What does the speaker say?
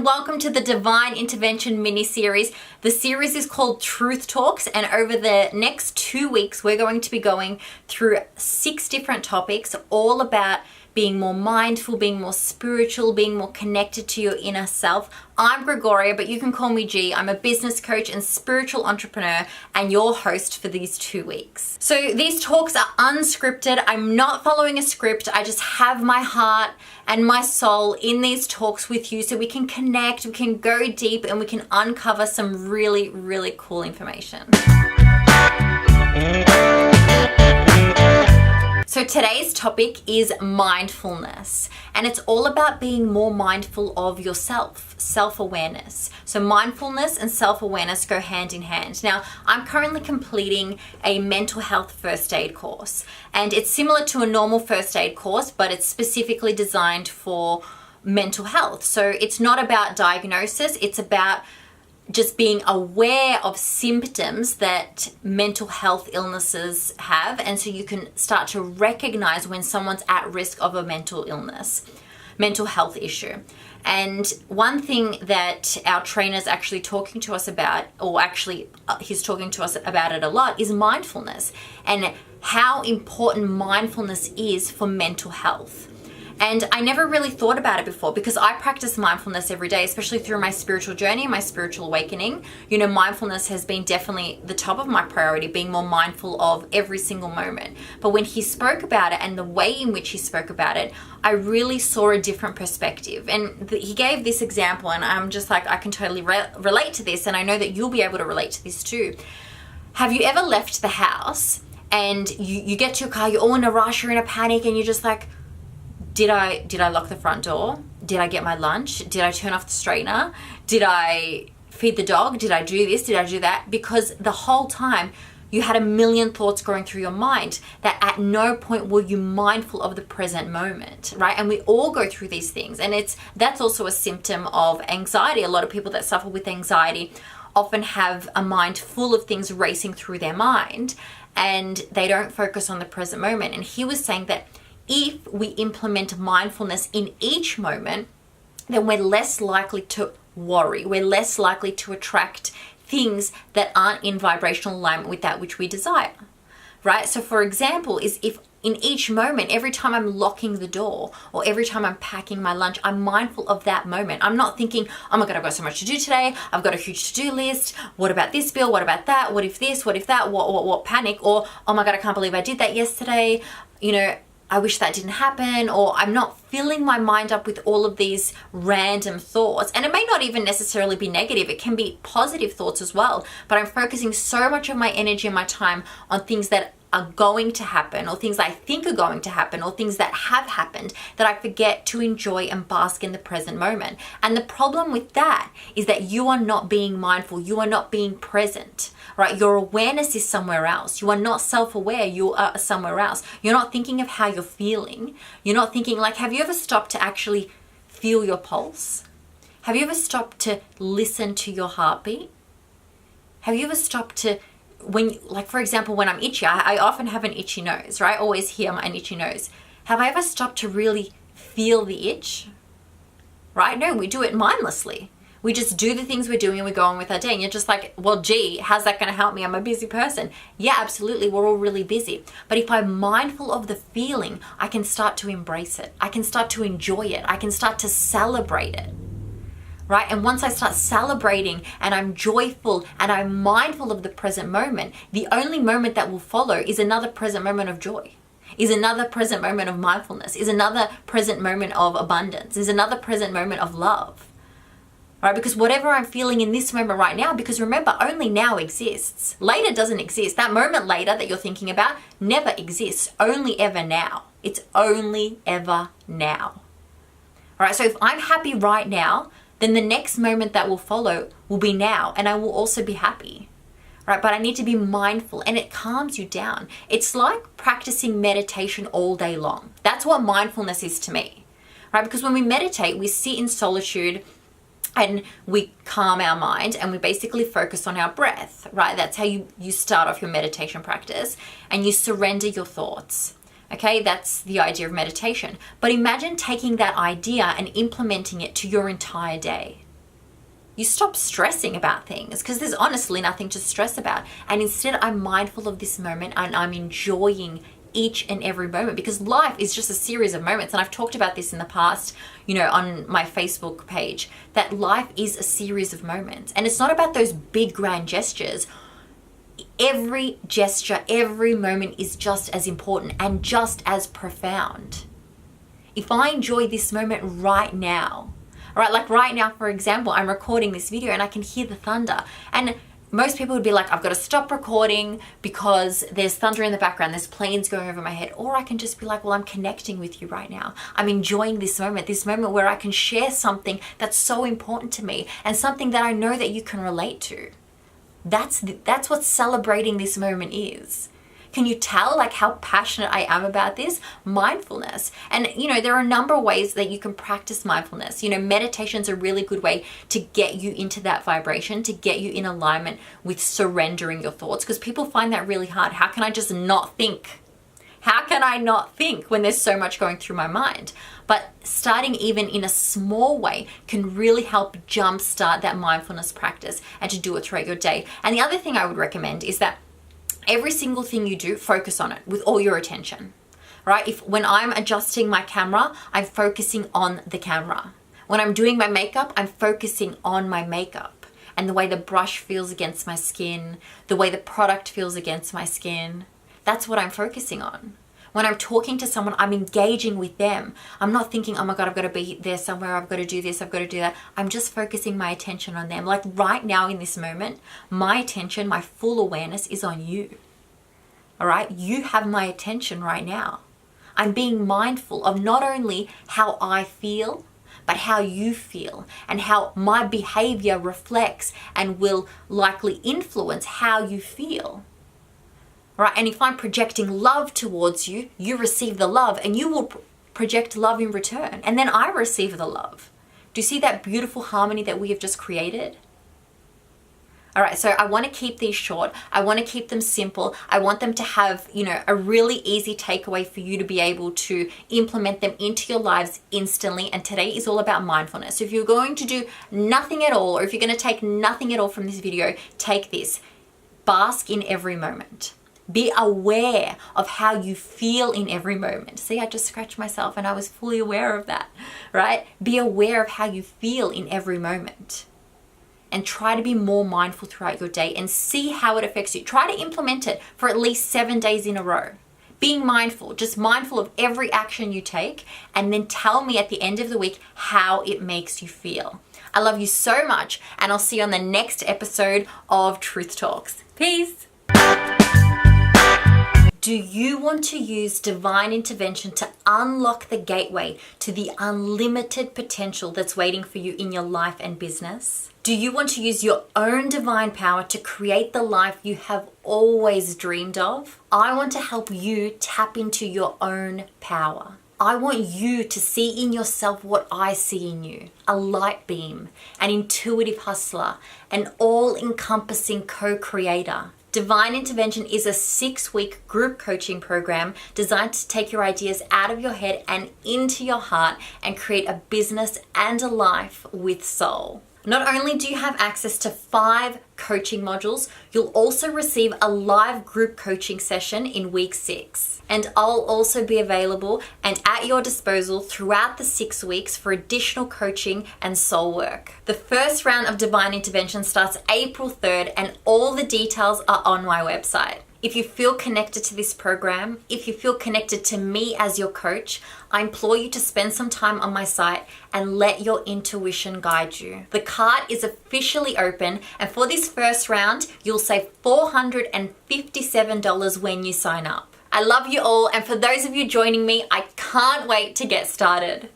Welcome to the Divine Intervention mini-series. The series is called Truth Talks, and over the next 2 weeks, we're going to be going through 6 different topics, all about being more mindful, being more spiritual, being more connected to your inner self. I'm Grigoria, but you can call me G. I'm a business coach and spiritual entrepreneur and your host for these 2 weeks. So these talks are unscripted. I'm not following a script. I just have my heart and my soul in these talks with you so we can connect, we can go deep, and we can uncover some really, really cool information. So today's topic is mindfulness, and it's all about being more mindful of yourself, self-awareness. So mindfulness and self-awareness go hand in hand. Now, I'm currently completing a mental health first aid course, and it's similar to a normal first aid course, but it's specifically designed for mental health. So it's not about diagnosis, it's about just being aware of symptoms that mental health illnesses have, and so you can start to recognize when someone's at risk of a mental illness, mental health issue. And one thing that our trainer's actually talking to us about, or actually he's talking to us about it a lot, is mindfulness and how important mindfulness is for mental health. And I never really thought about it before because I practice mindfulness every day, especially through my spiritual journey, my spiritual awakening. You know, mindfulness has been definitely the top of my priority, being more mindful of every single moment. But when he spoke about it and the way in which he spoke about it, I really saw a different perspective. And he gave this example, and I'm just like, I can totally relate to this, and I know that you'll be able to relate to this too. Have you ever left the house and you get to your car, you're all in a rush, you're in a panic, and you're just like, Did I lock the front door? Did I get my lunch? Did I turn off the straightener? Did I feed the dog? Did I do this? Did I do that? Because the whole time you had a million thoughts going through your mind that at no point were you mindful of the present moment, right? And we all go through these things, and that's also a symptom of anxiety. A lot of people that suffer with anxiety often have a mind full of things racing through their mind, and they don't focus on the present moment. And he was saying that if we implement mindfulness in each moment, then we're less likely to worry. We're less likely to attract things that aren't in vibrational alignment with that which we desire, right? So for example, is if in each moment, every time I'm locking the door or every time I'm packing my lunch, I'm mindful of that moment. I'm not thinking, oh my God, I've got so much to do today. I've got a huge to-do list. What about this bill? What about that? What if this? What if that? What panic? Or, oh my God, I can't believe I did that yesterday. You know, I wish that didn't happen, or I'm not filling my mind up with all of these random thoughts. And it may not even necessarily be negative. It can be positive thoughts as well. But I'm focusing so much of my energy and my time on things that are going to happen, or things I think are going to happen, or things that have happened, that I forget to enjoy and bask in the present moment. And the problem with that is that you are not being mindful. You are not being present, right? Your awareness is somewhere else. You are not self-aware. You are somewhere else. You're not thinking of how you're feeling. You're not thinking, like, have you ever stopped to actually feel your pulse? Have you ever stopped to listen to your heartbeat? Have you ever stopped to, like for example, when I'm itchy, I often have an itchy nose, right? I always hear an itchy nose. Have I ever stopped to really feel the itch? Right? No, we do it mindlessly. We just do the things we're doing and we go on with our day. And you're just like, well, gee, how's that going to help me? I'm a busy person. Yeah, absolutely. We're all really busy. But if I'm mindful of the feeling, I can start to embrace it. I can start to enjoy it. I can start to celebrate it. Right? And once I start celebrating and I'm joyful and I'm mindful of the present moment, the only moment that will follow is another present moment of joy, is another present moment of mindfulness, is another present moment of abundance, is another present moment of love. Right? Because whatever I'm feeling in this moment right now, because remember, only now exists. Later doesn't exist. That moment later that you're thinking about never exists. Only ever now. It's only ever now. All right? So if I'm happy right now, then the next moment that will follow will be now, and I will also be happy, right? But I need to be mindful, and it calms you down. It's like practicing meditation all day long. That's what mindfulness is to me, right? Because when we meditate, we sit in solitude, and we calm our mind and we basically focus on our breath, right? That's how you start off your meditation practice, and you surrender your thoughts. Okay, that's the idea of meditation. But imagine taking that idea and implementing it to your entire day. You stop stressing about things because there's honestly nothing to stress about. And instead, I'm mindful of this moment and I'm enjoying each and every moment, because life is just a series of moments. And I've talked about this in the past, on my Facebook page, that life is a series of moments. And it's not about those big grand gestures. Every gesture, every moment is just as important and just as profound. If I enjoy this moment right now, right, like right now, for example, I'm recording this video and I can hear the thunder, and most people would be like, I've got to stop recording because there's thunder in the background, there's planes going over my head. Or I can just be like, well, I'm connecting with you right now. I'm enjoying this moment where I can share something that's so important to me and something that I know that you can relate to. That's what celebrating this moment is. Can you tell like how passionate I am about this? Mindfulness. And there are a number of ways that you can practice mindfulness. Meditation's a really good way to get you into that vibration, to get you in alignment with surrendering your thoughts, because people find that really hard. How can I just not think? How can I not think when there's so much going through my mind? But starting even in a small way can really help jumpstart that mindfulness practice and to do it throughout your day. And the other thing I would recommend is that every single thing you do, focus on it with all your attention, right? When I'm adjusting my camera, I'm focusing on the camera. When I'm doing my makeup, I'm focusing on my makeup and the way the brush feels against my skin, the way the product feels against my skin. That's what I'm focusing on. When I'm talking to someone, I'm engaging with them. I'm not thinking, oh my God, I've got to be there somewhere. I've got to do this. I've got to do that. I'm just focusing my attention on them. Like right now in this moment, my attention, my full awareness is on you. All right. You have my attention right now. I'm being mindful of not only how I feel, but how you feel and how my behavior reflects and will likely influence how you feel. Right? And if I'm projecting love towards you, you receive the love and you will project love in return. And then I receive the love. Do you see that beautiful harmony that we have just created? All right, so I want to keep these short. I want to keep them simple. I want them to have, a really easy takeaway for you to be able to implement them into your lives instantly. And today is all about mindfulness. So if you're going to do nothing at all, or if you're going to take nothing at all from this video, take this. Bask in every moment. Be aware of how you feel in every moment. See, I just scratched myself and I was fully aware of that, right? Be aware of how you feel in every moment and try to be more mindful throughout your day and see how it affects you. Try to implement it for at least 7 days in a row. Being mindful, just mindful of every action you take, and then tell me at the end of the week how it makes you feel. I love you so much, and I'll see you on the next episode of Truth Talks. Peace. Do you want to use divine intervention to unlock the gateway to the unlimited potential that's waiting for you in your life and business? Do you want to use your own divine power to create the life you have always dreamed of? I want to help you tap into your own power. I want you to see in yourself what I see in you, a light beam, an intuitive hustler, an all-encompassing co-creator. Divine Intervention is a 6-week group coaching program designed to take your ideas out of your head and into your heart and create a business and a life with soul. Not only do you have access to 5 coaching modules, you'll also receive a live group coaching session in week 6. And I'll also be available and at your disposal throughout the 6 weeks for additional coaching and soul work. The first round of Divine Intervention starts April 3rd, and all the details are on my website. If you feel connected to this program, if you feel connected to me as your coach, I implore you to spend some time on my site and let your intuition guide you. The cart is officially open, and for this first round, you'll save $457 when you sign up. I love you all, and for those of you joining me, I can't wait to get started.